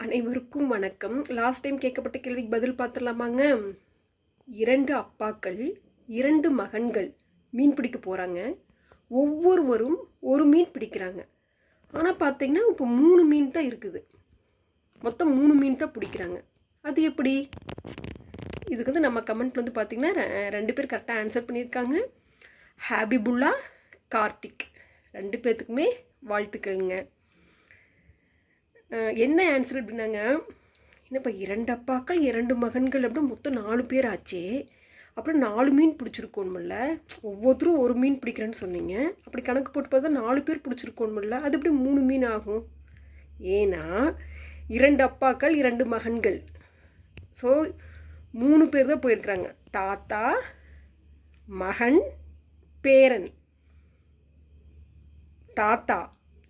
அனைவருக்கும் வணக்கம். Last time கேட்கப்பட்ட கேள்விக்கு பதில் பார்த்துடலாமாங்க? 2 அப்பாக்கள் 2 மகன்கள் மீன் பிடிக்க போகிறாங்க. ஒவ்வொருவரும் ஒரு மீன் பிடிக்கிறாங்க. ஆனால் பார்த்தீங்கன்னா இப்போ 3 மீன் தான் இருக்குது. மொத்தம் 3 மீன் தான் பிடிக்கிறாங்க. அது எப்படி? இதுக்கு வந்து நம்ம கமெண்ட்ல வந்து பார்த்தீங்கன்னா 2 பேர் கரெக்டாக ஆன்சர் பண்ணியிருக்காங்க. ஹாபிபுல்லா, கார்த்திக் 2 பேர்த்துக்குமே வாழ்த்துக்கள்ங்க. என்ன ஆன்சர் அப்படின்னாங்க, என்னப்பா 2 அப்பாக்கள் 2 மகன்கள் அப்படின்னு மொத்தம் 4 பேர் ஆச்சே, அப்புறம் 4 மீன் பிடிச்சிருக்கோன்மில்ல, ஒவ்வொருத்தரும் ஒரு மீன் பிடிக்கிறேன்னு சொன்னீங்க. அப்படி கணக்கு போட்டு பார்த்தா 4 பேர் பிடிச்சிருக்கோன்மில்ல, அது எப்படி 3 மீன் ஆகும்? ஏன்னா 2 அப்பாக்கள் 2 மகன்கள், ஸோ 3 பேர் தான் போயிருக்கிறாங்க. தாத்தா, மகன், பேரன்.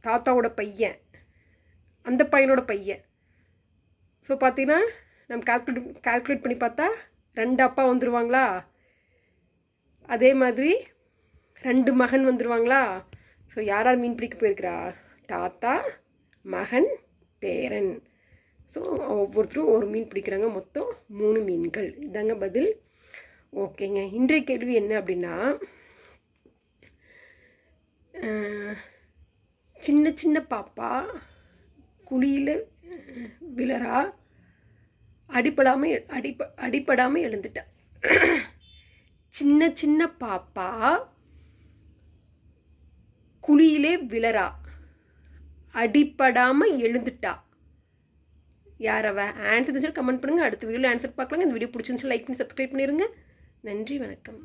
தாத்தாவோட பையன், அந்த பையனோட பையன். ஸோ பார்த்தீங்கன்னா நம்ம கால்குலேட் பண்ணி பார்த்தா 2 அப்பா வந்துடுவாங்களா, அதே மாதிரி 2 மகன் வந்துடுவாங்களா. ஸோ யார் யார் மீன் பிடிக்க போயிருக்கிறா? தாத்தா, மகன், பேரன். ஸோ ஒவ்வொருத்தரும் ஒரு மீன் பிடிக்கிறாங்க. மொத்தம் 3 மீன்கள். இதாங்க பதில். ஓகேங்க. இன்றைய கேள்வி என்ன அப்படின்னா, சின்ன சின்ன பாப்பா குழியில் விழறா, அடிப்படாமல் எழுந்துட்டா. சின்ன சின்ன பாப்பா குழியிலே விழறா, அடிப்படாமல் எழுந்துட்டா. யார் அவ? ஆன்சர் தெரிஞ்சு கமெண்ட் பண்ணுங்கள். அடுத்த வீடியோவில் ஆன்சர் பார்க்கலாங்க. இந்த வீடியோ பிடிச்சிருந்துச்சு லைக் பண்ணி சப்ஸ்கிரைப் பண்ணிடுங்க. நன்றி, வணக்கம்.